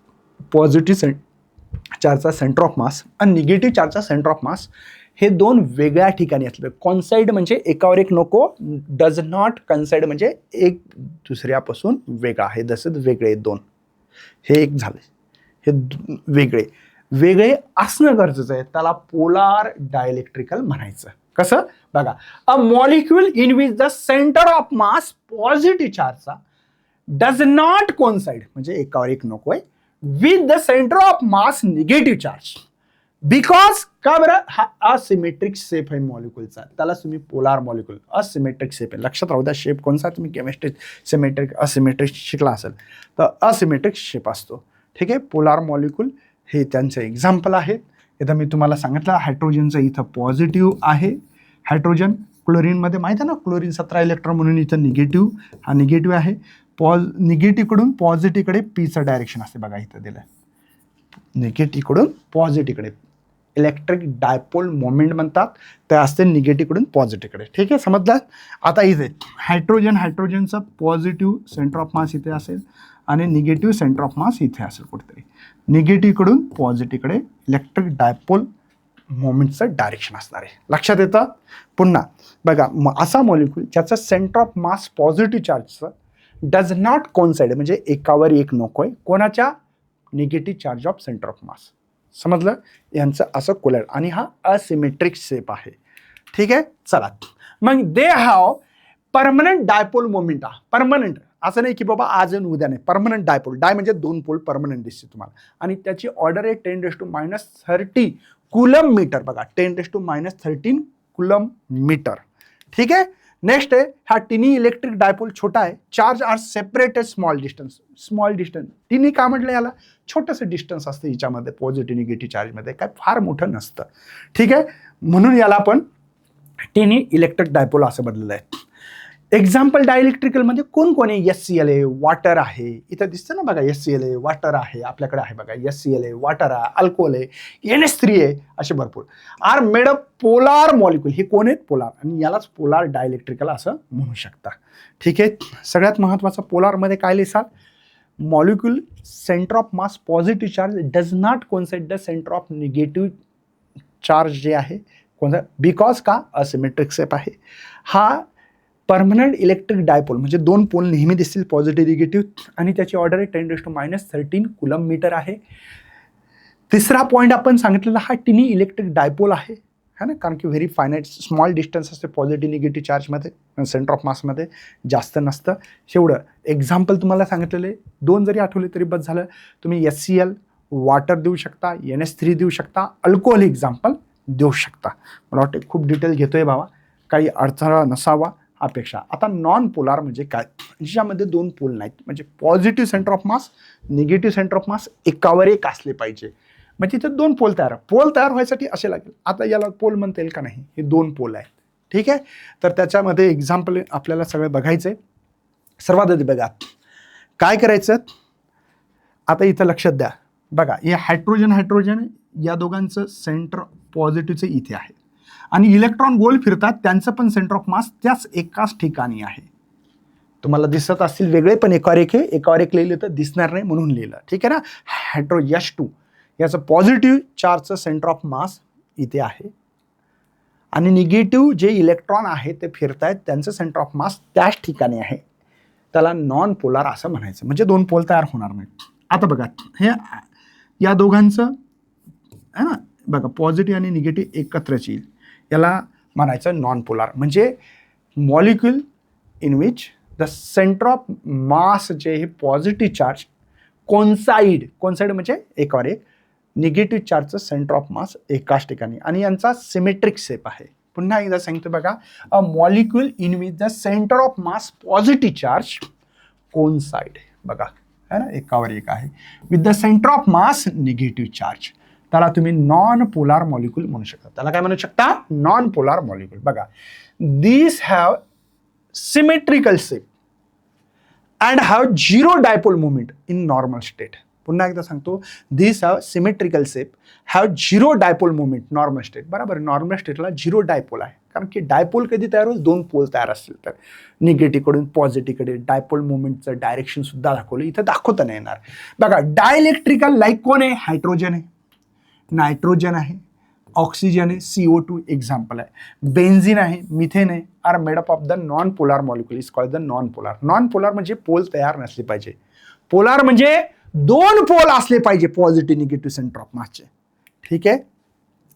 Speaker 1: पॉझिटिव्ह चार्जचा सेंटर ऑफ मास आणि निगेटिव्ह चार्जचा सेंटर ऑफ मास हे 2 वेगळ्या ठिकाणी असले. कॉन्साइड म्हणजे एकावर एक नको, डज नॉट कन्साइड म्हणजे एक दुसऱ्यापासून वेगळा आहे. जसं वेगळे 2, हे एक झाले, हे वेगळे वेगळे असणं गरजेचं आहे. त्याला पोलार डायइलेक्ट्रिकल म्हणायचं. कसं बघा, a molecule in which the centre of mass positive चार्जचा डज नॉट कोइन्साइड म्हणजे एकावर एक नको आहे with the centre of mass negative charge. Because का बरं, हा असिमेट्रिक शेप आहे मॉलिक्यूलचा, त्याला तुम्ही पोलार मॉलिक्यूल. असिमेट्रिक शेप आहे, लक्षात राहू द्या. शेप कोणता, तुम्ही केमिस्ट्री सिमेट्रिक असिमेट्रिक शिकला असेल तर असिमेट्रिक शेप असतो. ठीक आहे, पोलार मॉलिक्यूल हे त्यांचे एक्झाम्पल आहेत. इथं मी तुम्हाला सांगितलं हायड्रोजनचं इथं पॉझिटिव्ह आहे. हायड्रोजन क्लोरीनमध्ये माहिती आहे ना, क्लोरीन 17 इलेक्ट्रॉन म्हणून इथं निगेटिव्ह, हा निगेटिव्ह आहे. निगेटिव्हकडून पॉझिटिव्हकडे पीचं डायरेक्शन असते बघा, इथं दिलं. निगेटिव्हकडून पॉझिटिव्हकडे इलेक्ट्रिक डायपोल मोमेंट म्हणतात, ते असते निगेटिव्हकडून पॉझिटिव्हकडे. ठीक आहे, समजलं. आता इथे हायड्रोजनचा पॉझिटिव्ह सेंटर ऑफ मास इथे असेल आणि निगेटिव्ह सेंटर ऑफ मास इथे असेल कुठेतरी. निगेटिव्हकडून पॉझिटिव्हकडे इलेक्ट्रिक डायपोल मोमेंटचं डायरेक्शन असणार आहे. लक्षात येतं. पुन्हा बघा, असा मॉलिक्यूल ज्याचं सेंटर ऑफ मास पॉझिटिव्ह चार्जचं डज नॉट कोइन्साइड म्हणजे एकावर एक नको आहे कोणाच्या, negative charge of centre of mass. समजलं, यांचं असं कोलर, आणि हा असिमेट्रिक शेप आहे. ठीक आहे, चला मग they have permanent dipole moment. Permanent असं नाही की बाबा आज आणि उद्या नाही, परमनंट डायपोल. डाय म्हणजे 2 पोल, परमनंट दिसते तुम्हाला. आणि त्याची ऑर्डर आहे 10⁻³ कुलम मीटर. बघा 10⁻13 कुलम मीटर. ठीक आहे, नेक्स्ट आहे हा टिनी इलेक्ट्रिक डायपोल छोटा आहे. Charge are separated small distance. Small distance tiny का म्हटलं याला, छोटंसं डिस्टन्स असतं हिच्यामध्ये पॉझिटिव्ह निगेटिव्ह चार्जमध्ये, काय फार मोठं नसतं. ठीक आहे, म्हणून याला आपण टिनी इलेक्ट्रिक डायपोल असं बदललं आहे. एक्झाम्पल डायइलेक्ट्रिकलमध्ये कोण कोण आहे, HCl आहे, वॉटर आहे, इथं दिसतं ना बघा, HCl आहे, वॉटर आहे, आपल्याकडे आहे बघा, HCl आहे, वॉटर आहे, अल्कोहोल आहे, NH3 आहे, असे भरपूर. Are made up polar molecule. हे कोण आहेत, पोलार, आणि यालाच पोलार डायइलेक्ट्रिकल असं म्हणू शकता. ठीक आहे, सगळ्यात महत्त्वाचं पोलारमध्ये काय लिहिसाल, molecule centre of mass positive charge does not coincide the centre of negative charge जे आहे कोणता, बिकॉज का असिमेट्रिक शेप आहे. हा परमनंट इलेक्ट्रिक डायपोल म्हणजे 2 पोल नेहमी दिसतील पॉझिटिव्ह निगेटिव्ह, आणि त्याची ऑर्डर आहे 10⁻13 कुलम मीटर आहे. तिसरा पॉईंट आपण सांगितलेला हा टिनी इलेक्ट्रिक डायपोल आहे ना, कारण की व्हेरी फायनाईट स्मॉल डिस्टन्स असते पॉझिटिव्ह निगेटिव्ह चार्जमध्ये, सेंटर ऑफ मासमध्ये जास्त नसतं. शेवढं एक्झाम्पल तुम्हाला सांगितलेले 2 जरी आठवले तरी बस झालं. तुम्ही HCl वॉटर देऊ शकता, NH3 देऊ शकता, अल्कोहोल एक्झाम्पल देऊ शकता. मला वाटतं खूप डिटेल घेतोय बाबा, काही अडथळा नसावा अपेक्षा. आता नॉन पोलार म्हणजे काय, ज्यामध्ये 2 पोल नाहीत, म्हणजे positive centre of mass, negative centre of मास एकावर एक असले पाहिजे. मग तिथे 2 पोल तयार व्हायसाठी असे लागेल. आता याला पोल म्हणता येईल का नाही, हे 2 पोल आहेत. ठीक आहे, तर त्याच्यामध्ये एक्झाम्पल आपल्याला सगळे बघायचं आहे. सर्वात आधी बघा काय करायचं. आता इथं लक्षात द्या बघा, हे हायड्रोजन या दोघांचं सेंटर पॉझिटिव्हचं इथे आहे, आणि इलेक्ट्रॉन गोल फिरतात त्यांचं पण सेंटर ऑफ मास त्याच एकाच ठिकाणी आहे. तुम्हाला दिसत असतील वेगळे, पण एकावर एक लिहिलं तर दिसणार नाही म्हणून लिहिलं. ठीक आहे ना. H2 याचं पॉझिटिव्ह चार्जचं सेंटर ऑफ मास इथे आहे आणि निगेटिव्ह जे इलेक्ट्रॉन आहे ते फिरतायत त्यांचं सेंटर ऑफ मास त्याच ठिकाणी आहे. त्याला नॉन पोलार असं म्हणायचं, म्हणजे दोन पोल तयार होणार नाहीत. आता बघा हे या दोघांचं आहे ना, बघा पॉझिटिव्ह आणि निगेटिव्ह एकत्रच येईल, याला म्हणायचं नॉन पोलार. म्हणजे molecule in which the centre of मास जे हे पॉझिटिव्ह चार्ज कोन्साइड म्हणजे एकावर एक, निगेटिव्ह चार्जचं सेंटर ऑफ मास एकाच ठिकाणी आणि यांचा सिमेट्रिक शेप आहे. पुन्हा एकदा सांगतो बघा, a molecule in which the centre of mass positive charge coincide, बघा है ना, एकावर एक आहे, with the centre of mass negative charge. त्याला तुम्ही नॉन पोलार मॉलिक्यूल म्हणू शकता. त्याला काय म्हणू शकता? Non polar molecule. बघा, these have symmetrical shape and have zero dipole moment in normal state. पुन्हा एकदा सांगतो, these have symmetrical shape, have zero dipole moment normal state. बरोबर, नॉर्मल स्टेटला झिरो डायपोल आहे, कारण की डायपोल कधी तयार होईल? दोन पोल तयार असतील तर. निगेटिव्ह कडून पॉझिटिव्ह कडे डायपोल मुवमेंटचं डायरेक्शन सुद्धा दाखवलं, इथं दाखवता नाही येणार. बघा, डायइलेक्ट्रिकल लाईक कोण आहे? हायड्रोजन आहे, नायट्रोजन आहे, ऑक्सिजन आहे, CO2 एक्झाम्पल आहे, बेन्झिन आहे, मिथेन आहे, are made up of the non polar molecule is called the non polar. Non polar म्हणजे पोल तयार नसले पाहिजे. पोलार म्हणजे दोन पोल असले पाहिजे पॉझिटिव्ह निगेटिव्ह सेंटर ऑफ मासचे. ठीक आहे.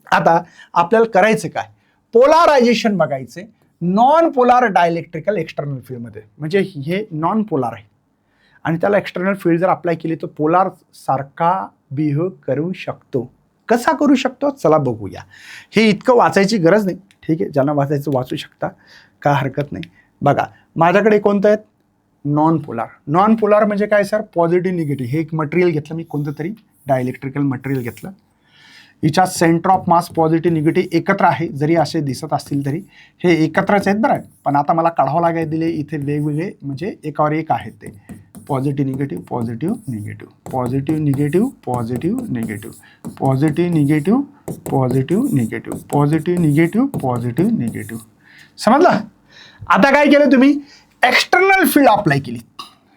Speaker 1: आता आपल्याला करायचं काय? पोलारायझेशन बघायचे नॉन पोलार डायइलेक्ट्रिकल एक्सटर्नल फील्डमध्ये. म्हणजे हे नॉन पोलार आहे आणि त्याला एक्सटर्नल फील्ड जर अप्लाय केली तर पोलार सारखा बिहेव करू शकतो. कसा करू शकतो? चला बघूया. हे इतकं वाचायची गरज नाही. ठीक आहे, ज्यांना वाचायचं वाचू शकता, काय हरकत नाही. बघा, माझ्याकडे कोणतं आहेत? Non polar. नॉन पोलार म्हणजे काय सर? Positive negative. हे एक मटेरियल घेतलं मी, कोणतं तरी डायइलेक्ट्रिकल मटेरियल घेतलं, हिच्या centre of mass positive negative एकत्र आहे, जरी असे दिसत असतील तरी हे एकत्रच आहेत बरं. पण आता मला काढावं लागेल, दिले इथे वेगवेगळे, म्हणजे एकावर एक आहेत ते. Positive negative, positive negative, positive negative, positive negative, positive negative, positive negative, positive negative, positive negative. समजलं? आता काय केलं तुम्ही? एक्सटर्नल फील्ड अप्लाय केली.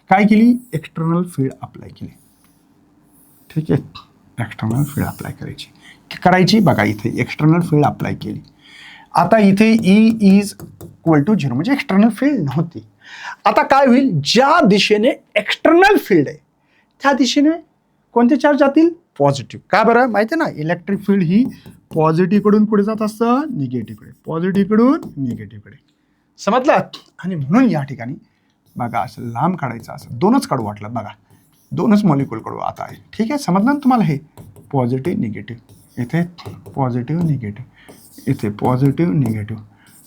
Speaker 1: काय केली? एक्सटर्नल फील्ड अप्लाय केली. ठीक आहे, एक्सटर्नल फील्ड अप्लाय करायची. बघा, इथे एक्सटर्नल फील्ड अप्लाय केली. आता इथे E इज इक्वल टू 0, म्हणजे एक्सटर्नल फील्ड नव्हती. आता काय होईल? ज्या दिशेने एक्सटर्नल फील्ड आहे त्या दिशेने कोणते चार्ज जातील? पॉझिटिव्ह. का बरं? माहिती आहे ना, इलेक्ट्रिक फील्ड ही पॉझिटिव्ह कडून पुढे जात असतं, निगेटिव्हकडे, पॉझिटिव्ह कडून निगेटिव्हकडे. समजलं? आणि म्हणून या ठिकाणी बघा, असं लांब काढायचं, असं दोनच काढू वाटलं. बघा, दोनच मॉलिक्यूल काढू आता आहे. ठीक आहे, समजलं ना तुम्हाला? हे पॉझिटिव्ह निगेटिव्ह, इथे पॉझिटिव्ह निगेटिव्ह, इथे पॉझिटिव्ह निगेटिव्ह,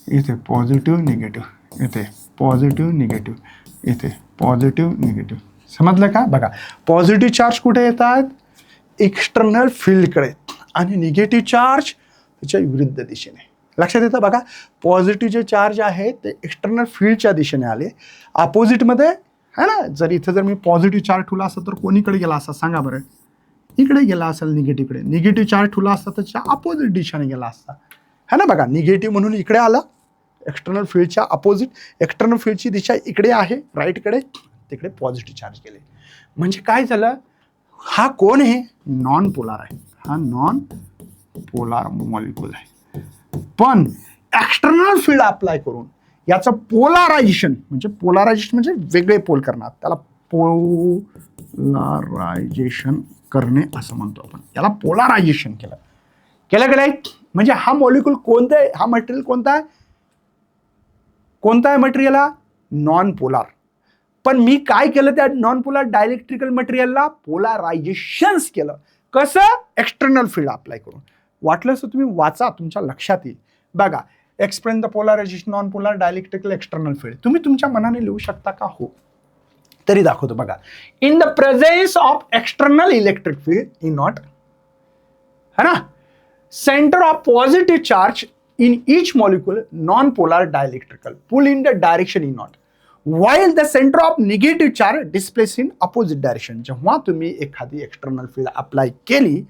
Speaker 1: इथे पॉझिटिव्ह निगेटिव्ह, इथे पॉझिटिव्ह निगेटिव्ह, इथे पॉझिटिव्ह निगेटिव्ह. समजलं का? बघा, पॉझिटिव्ह चार्ज कुठे येतात? एक्सटर्नल फील्डकडे, आणि निगेटिव्ह चार्ज त्याच्या विरुद्ध दिशेने. लक्षात येतं? बघा, पॉझिटिव्ह जे चार्ज आहे ते एक्सटर्नल फील्डच्या दिशेने आले, अपोजिटमध्ये है ना. जर इथं जर मी पॉझिटिव्ह चार्ज ठेवला असता तर कोणीकडे गेला असता सांगा बरं? इकडे गेला असेल, निगेटिव्हकडे. निगेटिव्ह चार्ज ठेवला असता तर त्याच्या अपोजिट दिशेने गेला असता, है ना. बघा, निगेटिव्ह म्हणून इकडे आला, एक्सटर्नल फील्डच्या अपोजिट. एक्सटर्नल फील्डची दिशा इकडे आहे, राईटकडे, तिकडे पॉझिटिव्ह चार्ज गेले. म्हणजे काय झालं? हा कोण आहे? नॉन पोलार आहे. हा नॉन पोलार मॉलिक्यूल आहे. पण एक्सटर्नल फील्ड अप्लाय करून याचं पोलारायझेशन म्हणजे वेगळे पोल करणार, त्याला पोलारायझेशन करणे असं म्हणतो आपण. याला पोलारायझेशन केलं की नाही? म्हणजे हा मॉलिक्यूल कोणता आहे? हा मटेरियल कोणता आहे? मटेरियल हा नॉन पोलार. पण मी काय केलं? त्या नॉन पोलार डायइलेक्ट्रिकल मटेरियलला पोलारायझेशन केलं. कसं? एक्सटर्नल फील्ड अप्लाय करून. वाटलं असं तुम्ही वाचा, तुमच्या लक्षात येईल. बघा, explain the polarization non polar dielectrical external field. तुम्ही तुमच्या मनाने लिहू शकता का? हो, तरी दाखवतो. बघा, in the presence of external electric field in not, है ना, centre of positive charge in each molecule non-polar dielectrical pull in the direction E naught while the center of negative charge displays in opposite direction. जेव्हा तुम्ही एखादी external field apply केली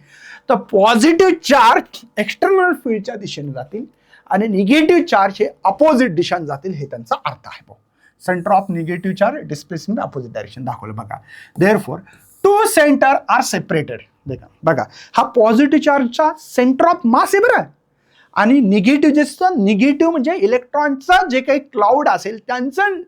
Speaker 1: तर positive charge external फील्डच्या दिशेने जातील आणि negative charge हे अपोजिट दिशेने जातील, हे त्यांचा अर्थ आहे. Centre of negative charge displace in opposite direction दाखवलं. बघा, therefore two centre are separated. बघा हा पॉझिटिव्ह चार्जचा सेंटर ऑफ मास आहे बरं, आणि निगेटिव्ह जे असतं, निगेटिव्ह म्हणजे इलेक्ट्रॉनचा जे काही क्लाउड असेल त्यांचं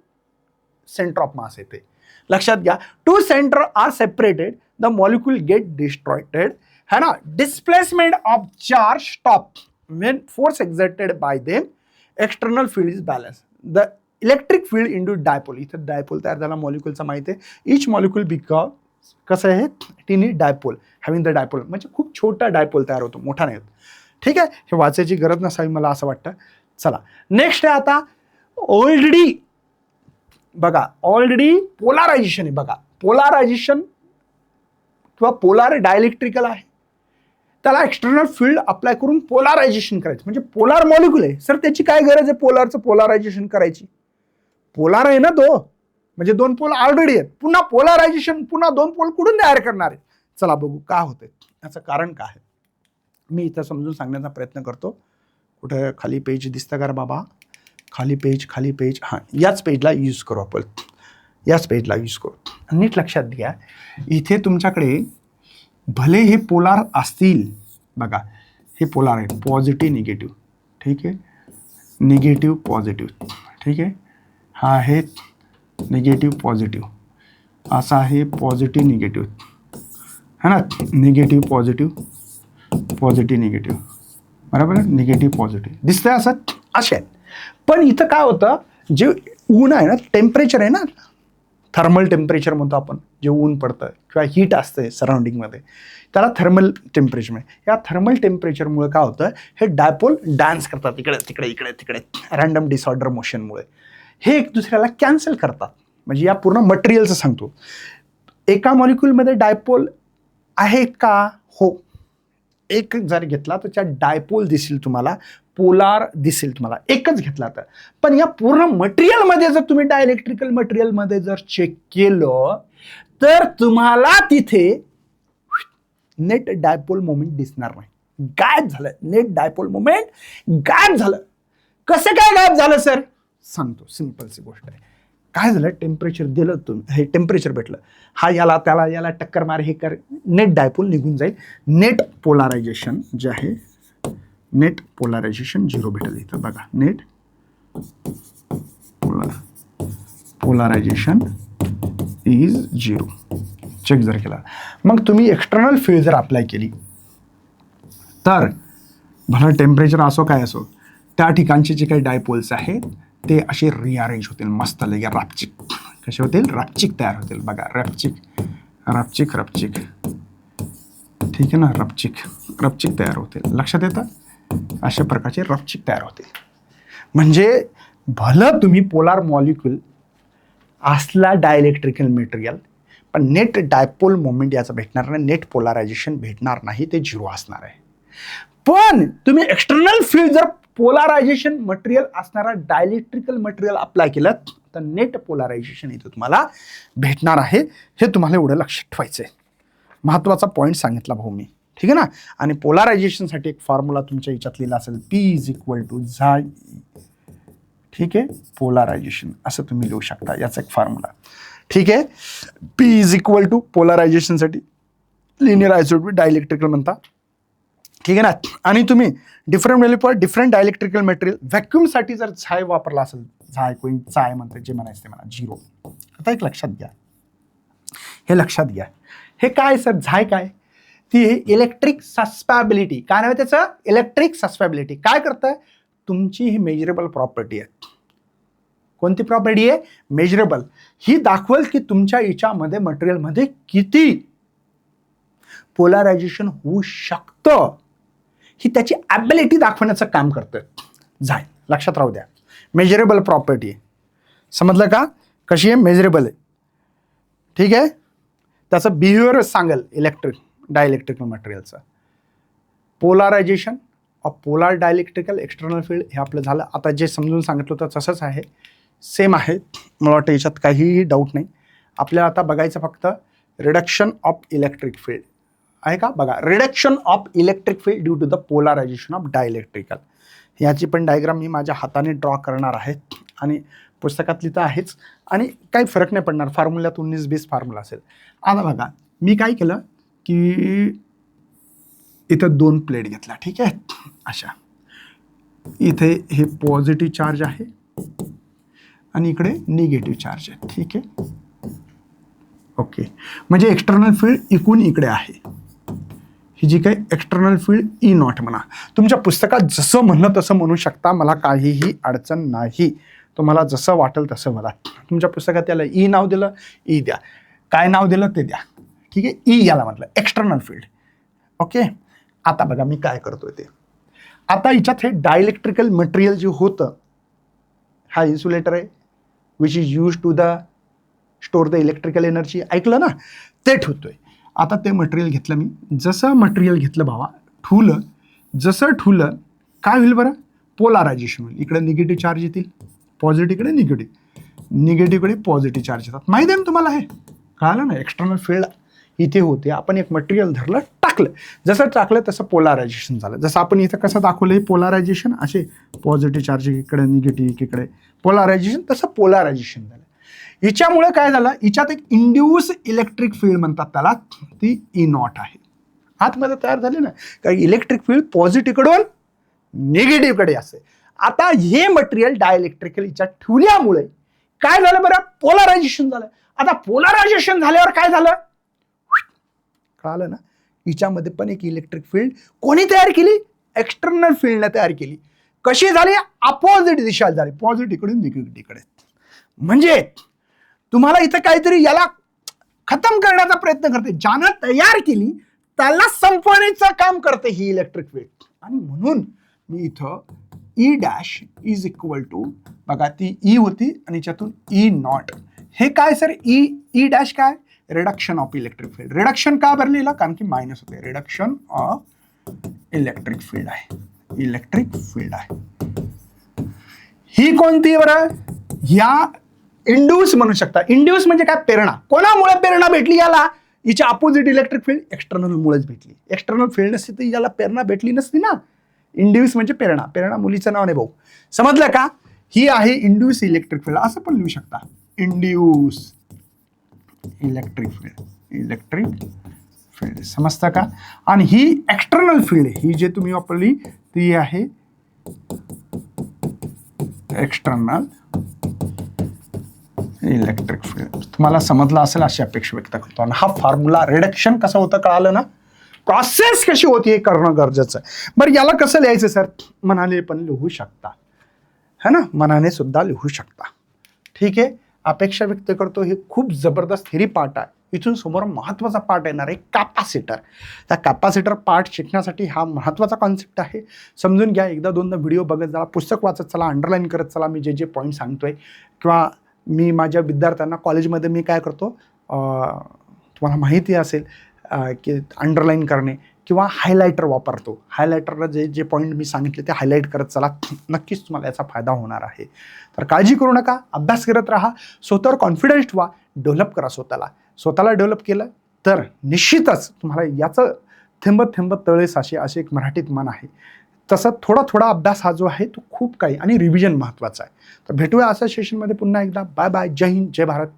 Speaker 1: सेंटर ऑफ मास येते. लक्षात घ्या, two centre are separated, the molecule get distorted है ना. Displacement of charge stop when force exerted by them, external field is balance, the electric field induced dipole. इथं डायपोल तयार झाला मॉलिक्यूलचा माहिती आहे. इच मॉलिक्यूल बिकॉज कसं आहे, tiny dipole having the dipole, म्हणजे खूप छोटा डायपोल तयार होतो, मोठा नाही होत. ठीक आहे, हे वाचायची गरज नसावी मला असं वाटतं. चला नेक्स्ट आहे आता ऑलरेडी बघा, ऑलरेडी पोलारायझेशन आहे. बघा पोलारायझेशन किंवा पोलार डायइलेक्ट्रिकल आहे, त्याला एक्सटर्नल फील्ड अप्लाय करून पोलारायझेशन करायचं. म्हणजे पोलार मॉलिक्यूल आहे सर, त्याची काय गरज आहे पोलारचं पोलारायझेशन करायची? पोलार आहे ना तो, म्हणजे दोन पोल ऑलरेडी आहेत, पुन्हा पोलारायझेशन, पुन्हा दोन पोल कुठून तयार करणार आहे? चला बघू का होतंय, याचं कारण काय आहे. मी इथं समजून सांगण्याचा प्रयत्न करतो. कुठे खाली पेज दिसतं का रे बाबा? खाली पेज, हां याच पेजला यूज करू आपण, याच पेजला यूज करू. नीट लक्षात घ्या, इथे तुमच्याकडे भले हे पोलार असतील, बघा हे पोलार आहे, पॉझिटिव्ह निगेटिव्ह, ठीक आहे, निगेटिव्ह पॉझिटिव्ह, ठीक आहे, हा आहे निगेटिव्ह पॉझिटिव्ह, असा आहे पॉझिटिव्ह निगेटिव्ह, है ना, निगेटिव्ह पॉझिटिव्ह, पॉझिटिव्ह निगेटिव्ह, बरोबर आहे, निगेटिव्ह पॉझिटिव्ह दिसतंय असं, असे आहेत. पण इथं काय होतं, जे ऊन आहे ना, टेम्परेचर आहे ना, थर्मल टेम्परेचर म्हणतो आपण, जे ऊन पडतं किंवा हीट असते सराउंडिंगमध्ये, त्याला थर्मल टेम्परेचर आहे. या थर्मल टेम्परेचरमुळे काय होतं, हे डायपोल डान्स करतात इकडे तिकडे इकडे तिकडे, रँडम डिसऑर्डर मोशनमुळे हे एक दुसऱ्याला कॅन्सल करतात. म्हणजे या पूर्ण मटेरियलचं सांगतो. एका मॉलिक्यूलमध्ये डायपोल आहे का? हो, एक जर घेतला तर त्या डायपोल दिसेल तुम्हाला, पोलार दिसेल तुम्हाला, एकच घेतला तर. पण या पूर्ण मटेरियलमध्ये जर तुम्ही डायइलेक्ट्रिकल मटेरियलमध्ये जर चेक केलं तर तुम्हाला तिथे नेट डायपोल मोमेंट दिसणार नाही, गायब झालं. नेट डायपोल मोमेंट गायब झालं. कसं काय गायब झालं सर? सांगतो, सिंपलची गोष्ट आहे. काय झालं, टेम्परेचर दिलं तुम्ही, हे टेम्परेचर भेटलं, हा याला त्याला याला टक्कर मार, हे कर, नेट डायपोल निघून जाईल. नेट पोलारायझेशन जे आहे, नेट पोलारायझेशन 0 भेटेल इथं. बघा नेट पोलारायझेशन इज 0, चेक जर केला. मग तुम्ही एक्सटर्नल फील्ड जर अप्लाय केली तर भला टेम्परेचर असो काय असो, त्या ठिकाणचे जे काही डायपोल्स आहेत ते असे रिअरेंज होतील मस्त लगे, रापचिक. कसे होतील? रापचिक तयार होतील. बघा रापचिक रापचिक रापचिक, ठीक आहे ना, रपचिक तयार होतील. लक्षात येतं? अशा प्रकारचे रपचिक तयार होतील. म्हणजे भलं तुम्ही पोलार मॉलिक्यूल असला डायइलेक्ट्रिकल मटेरियल, पण नेट डायपोल मोमेंट याचं भेटणार नाही, नेट पोलारायझेशन भेटणार नाही, ते 0 असणार आहे. पण तुम्ही एक्सटर्नल फील्ड जर पोलारायझेशन मटेरियल असणारा डायइलेक्ट्रिकल मटेरियल अप्लाय केलं तर नेट पोलारायझेशन इथं तुम्हाला भेटणार आहे. हे तुम्हाला एवढं लक्षात ठेवायचं आहे. महत्त्वाचा पॉईंट सांगितला भाऊ मी, ठीक आहे ना. आणि पोलारायझेशनसाठी एक फॉर्म्युला तुमच्या याच्यात लिहिला असेल, P = झाय, ठीक आहे, पोलारायझेशन असं तुम्ही लिहू शकता, याचा एक फॉर्म्युला, ठीक आहे. P = पोलारायझेशनसाठी लिनियर आयसोटोपिक डायइलेक्ट्रिकल म्हणता, ठीक आहे ना. आणि तुम्ही different value for different dielectrical material, व्हॅक्यूमसाठी जर झाय वापरला असेल, झाय कोणी चाय म्हणते, जे म्हणायचं ते म्हणा, 0. आता एक लक्षात घ्या, हे लक्षात घ्या, हे काय सर झाय काय? ती इलेक्ट्रिक सस्पॅबिलिटी, काय नाव आहे त्याचं? इलेक्ट्रिक सस्पॅबिलिटी. काय करतं? तुमची ही मेजरेबल प्रॉपर्टी आहे. कोणती प्रॉपर्टी आहे? मेजरेबल. ही दाखवेल की तुमच्या याच्यामध्ये मटेरियलमध्ये किती पोलारायझेशन होऊ शकतं, ही त्याची ॲबिलिटी दाखवण्याचं काम करतं झाय. लक्षात राहू द्या, मेजरेबल प्रॉपर्टी आहे. समजलं का? कशी आहे? मेजरेबल आहे, ठीक आहे. त्याचं बिहेवियर सांगेल डायइलेक्ट्रिकल मटेरियलचं. पोलारायझेशन of polar dielectrical external field हे आपलं झालं. आता जे समजून सांगितलं होतं तसंच आहे, सेम आहे. मला वाटतं याच्यात काहीही डाऊट नाही. आपल्याला आता बघायचं फक्त रिडक्शन ऑफ इलेक्ट्रिक फील्ड आहे का? बघा, reduction of electric field due to the polarization of dielectrical. याची पण डायग्राम मी माझ्या हाताने ड्रॉ करणार आहे आणि पुस्तकात लिहितं आहेच, आणि काही फरक नाही पडणार, फॉर्म्युल्यात 19-20 फॉर्म्युला असेल. आता बघा, मी काय केलं की इथं 2 प्लेट घेतल्या, ठीक आहे, अशा. इथे हे पॉझिटिव्ह चार्ज आहे आणि इकडे निगेटिव्ह चार्ज आहे, ठीक आहे. ओके, म्हणजे एक्सटर्नल फील्ड इकून इकडे आहे. ही जी काही एक्सटर्नल फील्ड ई नॉट म्हणा, तुमच्या पुस्तकात जसं म्हणणं तसं म्हणू शकता, मला काहीही अडचण नाही. तुम्हाला जसं वाटेल तसं मला. तुमच्या पुस्तकात त्याला ई नाव दिलं, ई द्या. काय नाव दिलं ते द्या, ठीक आहे. ई याला म्हटलं एक्सटर्नल फील्ड. ओके, आता बघा मी काय करतोय ते. आता याच्यात हे डायइलेक्ट्रिकल मटेरियल जे होतं, हा इन्सुलेटर आहे, which is use to the store the electrical energy, ऐकलं ना, ते ठेवतोय. आता ते मटेरियल घेतलं मी. जसं मटेरियल घेतलं भावा, ठुलं, जसं ठुलं काय होईल बरं, पोलारायझेशन होईल. इकडे निगेटिव्ह चार्ज येतील, पॉझिटिव्हकडे निगेटिव्ह, निगेटिव्हकडे पॉझिटिव्ह चार्ज येतात. माहिती आहे ना तुम्हाला, हे कळालं ना. एक्सटर्नल फील्ड इथे होते, आपण एक मटेरियल धरलं, टाकलं, जसं टाकलं तसं पोलारायझेशन झालं. जसं आपण इथं कसं दाखवलं, हे पोलारायझेशन, असे पॉझिटिव्ह चार्ज इकडे, निगेटिव्ह इकडे, पोलारायझेशन, तसं पोलारायझेशन झालं. हिच्यामुळे काय झालं, हिच्यात एक इंड्यूस इलेक्ट्रिक फील्ड म्हणतात त्याला, ती ई नॉट आहे, आतमध्ये तयार झाली ना. कारण इलेक्ट्रिक फील्ड पॉझिटिव्हकडून निगेटिव्हकडे असते. आता हे मटेरियल डायइलेक्ट्रिकल हिच्यात ठेवल्यामुळे काय झालं बरं, पोलारायझेशन झालं. आता पोलारायझेशन झाल्यावर काय झालं, कळालं ना. हिच्यामध्ये पण एक इलेक्ट्रिक फील्ड कोणी तयार केली, एक्सटर्नल फील्डने तयार केली. कशी झाली, अपोजिट दिशा झाली, पॉझिटिव्हकडून निगेटिव्हकडे. म्हणजे तुम्हाला इथं काहीतरी याला खतम करण्याचा प्रयत्न करते. ज्यानं तयार केली त्याला संपवण्याचं काम करते ही इलेक्ट्रिक फील्ड. आणि म्हणून मी इथं E dash is equal to, बघा ती ई होती आणि याच्यातून ई नॉट. हे काय सर, ई डॅश काय, reduction of electric field. Reduction का बरं लिहिलं, कारण की मायनस होते. रिडक्शन ऑफ इलेक्ट्रिक फील्ड आहे, इलेक्ट्रिक फील्ड आहे. ही कोणती बरं, या इंड्यूस म्हणू शकता. इंड्यूस म्हणजे काय, प्रेरणा. कोणामुळे प्रेरणा भेटली याला, हिच्या अपोजिट इलेक्ट्रिक फील्ड एक्सटर्नल मुळेच भेटली. एक्सटर्नल फील्ड नसती तर याला प्रेरणा भेटली नसती ना. इंड्यूस म्हणजे प्रेरणा. प्रेरणा मुलीचं नाव नाही भाऊ, समजलं का. ही आहे इंड्यूस इलेक्ट्रिक फील्ड, असं पण लिहू शकता, induce electric field, electric field, समजतं का. आणि ही एक्सटर्नल फील्ड, ही जे तुम्ही वापरली ती आहे एक्सटर्नल इलेक्ट्रिक फील्ड. तुम्हाला समजलं असेल अशी अपेक्षा व्यक्त करतो. आणि हा फॉर्म्युला रिडक्शन कसं होतं कळालं ना, प्रोसेस कशी होती हे करणं गरजेचं आहे. बरं याला कसं लिहायचं सर, मनाने पण लिहू शकता, है ना, मनाने सुद्धा लिहू शकता, ठीक आहे. अपेक्षा व्यक्त करतो, हे खूप जबरदस्त थेरी पार्ट आहे. इथून समोर महत्त्वाचा पार्ट येणार आहे, कॅपॅसिटर. त्या कॅपॅसिटर पार्ट शिकण्यासाठी हा महत्त्वाचा कॉन्सेप्ट आहे. समजून घ्या, एकदा दोनदा व्हिडिओ बघत जा, पुस्तक वाचत चला, अंडरलाईन करत चला मी जे जे पॉईंट सांगतोय. किंवा मी माझ्या विद्यार्थ्यांना कॉलेजमध्ये मी काय करतो, तुम्हाला माहिती असेल की अंडरलाईन करणे किंवा हायलायटर वापरतो. हायलायटरला जे जे पॉईंट मी सांगितले ते हायलाईट करत चला, नक्कीच तुम्हाला याचा फायदा होणार आहे. तर काळजी करू नका, अभ्यास करत राहा, स्वतःवर कॉन्फिडन्स व्हा, डेव्हलप करा स्वतःला. स्वतःला डेव्हलप केलं तर निश्चितच तुम्हाला याचं थेंब थेंब तळे साचे असे एक मराठीत म्हण आहे, तसं थोडा थोडा अभ्यास हा जो आहे तो खूप काही, आणि रिव्हिजन महत्त्वाचा आहे. तर भेटूया अशा सेशनमध्ये पुन्हा एकदा. बाय बाय, जय हिंद, जय भारत.